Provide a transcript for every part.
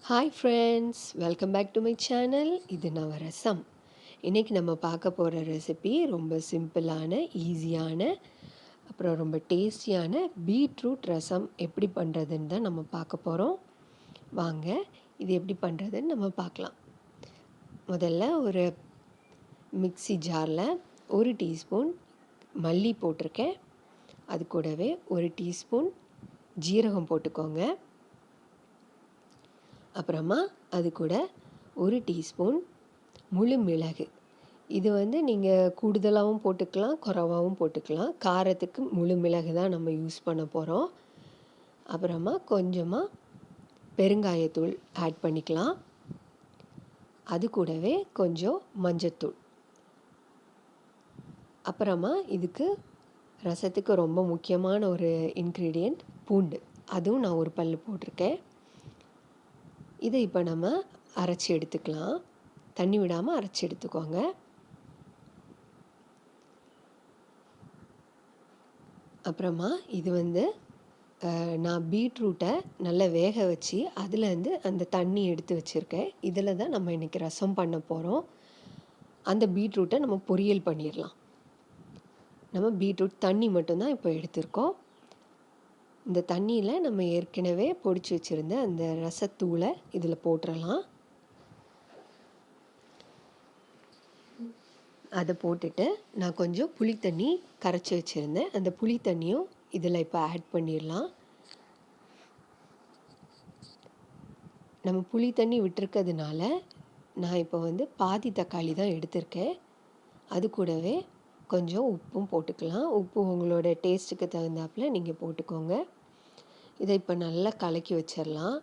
Hi friends, welcome back to my channel. இது navarasam. இன்றைக்கி நம்ம பார்க்க போகிற ரெசிபி ரொம்ப சிம்பிளான, ஈஸியான, அப்புறம் ரொம்ப டேஸ்டியான பீட்ரூட் ரசம் எப்படி பண்ணுறதுன்னு தான் நம்ம பார்க்க போகிறோம். வாங்க, இது எப்படி பண்ணுறதுன்னு நம்ம பார்க்கலாம். முதல்ல ஒரு மிக்ஸி ஜாரில் 1 டீஸ்பூன் மல்லி போட்டிருக்கேன். அது கூடவே 1 டீஸ்பூன் ஜீரகம் போட்டுக்கோங்க. அப்புறமா அது கூட 1 டீஸ்பூன் முழு மிளகு. இது நீங்கள் கூடுதலாகவும் போட்டுக்கலாம், குறைவாகவும் போட்டுக்கலாம். காரத்துக்கு முழு மிளகு தான் நம்ம யூஸ் பண்ண போகிறோம். அப்புறமா கொஞ்சமாக பெருங்காயத்தூள் ஆட் பண்ணிக்கலாம். அது கூடவே கொஞ்சம் மஞ்சத்தூள். அப்புறமா இதுக்கு ரசத்துக்கு ரொம்ப முக்கியமான ஒரு இன்க்ரீடியண்ட் பூண்டு. அதுவும் நான் ஒரு பல் போட்டிருக்கேன். இதை இப்போ நம்ம அரைச்சி எடுத்துக்கலாம். தண்ணி விடாமல் அரைச்சி எடுத்துக்கோங்க. அப்புறமா இது நான் பீட்ரூட்டை நல்லா வேக வச்சு அதுலேருந்து அந்த தண்ணி எடுத்து வச்சுருக்கேன். இதில் தான் நம்ம இன்றைக்கி ரசம் பண்ண போகிறோம். அந்த பீட்ரூட்டை நம்ம பொரியல் பண்ணிடலாம். நம்ம பீட்ரூட் தண்ணி மட்டும்தான் இப்போ எடுத்திருக்கோம். இந்த தண்ணியில் நம்ம ஏற்கனவே பொடிச்சு வச்சுருந்த அந்த ரசத்தூளை இதில் போட்டுடலாம். அதை போட்டுட்டு நான் கொஞ்சம் புளி தண்ணி கரைச்சி வச்சுருந்தேன். அந்த புளி தண்ணியும் இதில் இப்போ ஆட் பண்ணிடலாம். நம்ம புளி தண்ணி விட்டுருக்கிறதுனால நான் இப்போ பாதி தக்காளி தான் எடுத்திருக்கேன். அது கூடவே கொஞ்சம் உப்பும் போட்டுக்கலாம். உப்பு உங்களோட டேஸ்ட்டுக்கு தகுந்தாப்பில் நீங்கள் போட்டுக்கோங்க. இதை இப்போ நல்லா கலக்கி வச்சிடலாம்.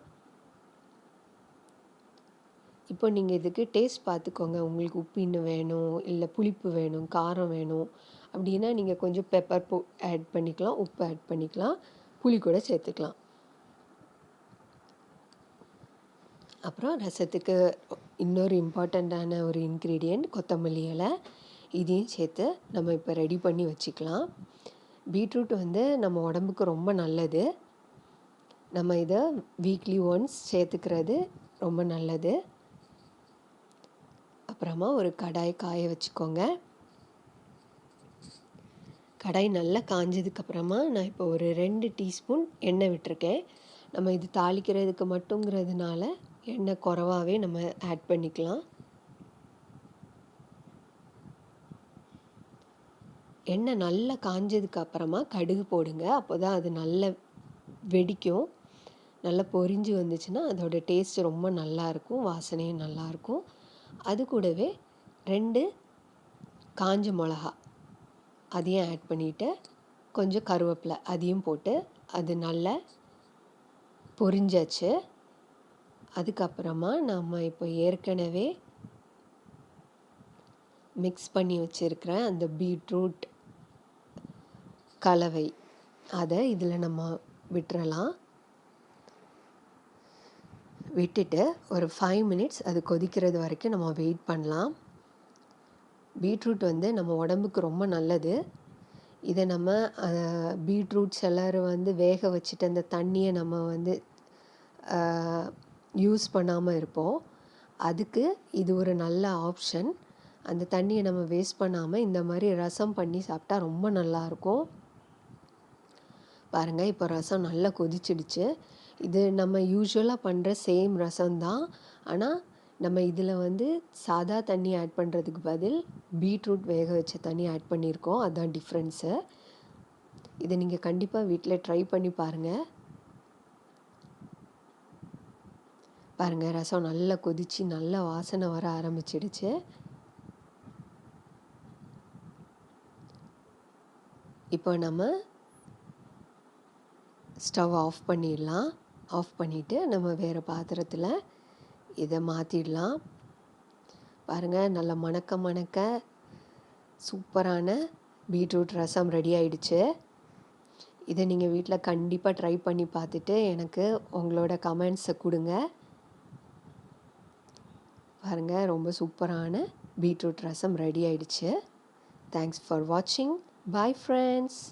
இப்போ நீங்கள் இதுக்கு டேஸ்ட் பார்த்துக்கோங்க. உங்களுக்கு உப்பு இன்னும் வேணும், இல்லை புளிப்பு வேணும், காரம் வேணும் அப்படின்னா நீங்கள் கொஞ்சம் பெப்பர் ஆட் பண்ணிக்கலாம், உப்பு ஆட் பண்ணிக்கலாம், புளி கூட சேர்த்துக்கலாம். அப்புறம் ரசத்துக்கு இன்னொரு இம்பார்ட்டண்ட்டான ஒரு இன்க்ரீடியண்ட் கொத்தமல்லி இலை. இதையும் சேர்த்து நம்ம இப்போ ரெடி பண்ணி வச்சுக்கலாம். பீட்ரூட் நம்ம உடம்புக்கு ரொம்ப நல்லது. நம்ம இதை வீக்லி ஒன்ஸ் சேர்த்துக்கிறது ரொம்ப நல்லது. அப்புறமா ஒரு கடாய் காய வச்சுக்கோங்க. கடாய் நல்லா காஞ்சதுக்கப்புறமா நான் இப்போ ஒரு 2 டீஸ்பூன் எண்ணெய் விட்டுருக்கேன். நம்ம இது தாளிக்கிறதுக்கு மட்டுங்கிறதுனால எண்ணெய் குறைவாகவே நம்ம ஆட் பண்ணிக்கலாம். எண்ணெய் நல்லா காஞ்சதுக்கப்புறமா கடுகு போடுங்க. அப்போ தான் அது நல்ல வெடிக்கும். நல்லா பொரிஞ்சு வந்துச்சுன்னா அதோட டேஸ்ட் ரொம்ப நல்லாயிருக்கும், வாசனையும் நல்லாயிருக்கும். அது கூடவே 2 காஞ்ச மிளகா அதையும் ஆட் பண்ணிவிட்டு கொஞ்சம் கருவேப்பிலை அதையும் போட்டு அது நல்லா பொரிஞ்சாச்சு. அதுக்கப்புறமா நம்ம இப்போ ஏற்கனவே மிக்ஸ் பண்ணி வச்சுருக்கிற அந்த பீட்ரூட் கலவை அதை இதில் நம்ம விட்டுறலாம். விட்டுட்டு ஒரு 5 மினிட்ஸ் அது கொதிக்கிறது வரைக்கும் நம்ம வெயிட் பண்ணலாம். பீட்ரூட் நம்ம உடம்புக்கு ரொம்ப நல்லது. இதை நம்ம பீட்ரூட் சிலர் வேக வச்சுட்டு அந்த தண்ணியை நம்ம யூஸ் பண்ணாமல் இருப்போம். அதுக்கு இது ஒரு நல்ல ஆப்ஷன். அந்த தண்ணியை நம்ம வேஸ்ட் பண்ணாமல் இந்த மாதிரி ரசம் பண்ணி சாப்பிட்டா ரொம்ப நல்லாயிருக்கும். பாருங்கள், இப்போ ரசம் நல்லா கொதிச்சிடுச்சு. இது நம்ம யூஸ்வலாக பண்ணுற சேம் ரசம் தான். ஆனால் நம்ம இதில் சாதா தண்ணி ஆட் பண்ணுறதுக்கு பதில் பீட்ரூட் வேக வச்ச தண்ணி ஆட் பண்ணியிருக்கோம். அதுதான் டிஃப்ரென்ஸு. இதை நீங்கள் கண்டிப்பாக வீட்டில் ட்ரை பண்ணி பாருங்கள். பாருங்கள், ரசம் நல்லா கொதித்து நல்லா வாசனை வர ஆரம்பிச்சிடுச்சு. இப்போ நம்ம ஸ்டவ் ஆஃப் பண்ணிடலாம். ஆஃப் பண்ணிவிட்டு நம்ம வேறு பாத்திரத்தில் இதை மாற்றிடலாம். பாருங்கள், நல்லா மணக்க மணக்க சூப்பரான பீட்ரூட் ரசம் ரெடி ஆயிடுச்சு. இதை நீங்கள் வீட்டில் கண்டிப்பாக ட்ரை பண்ணி பார்த்துட்டு எனக்கு உங்களோட கமெண்ட்ஸை கொடுங்க. பாருங்கள், ரொம்ப சூப்பரான பீட்ரூட் ரசம் ரெடி ஆயிடுச்சு. தேங்க்ஸ் ஃபார் வாட்சிங். Bye friends.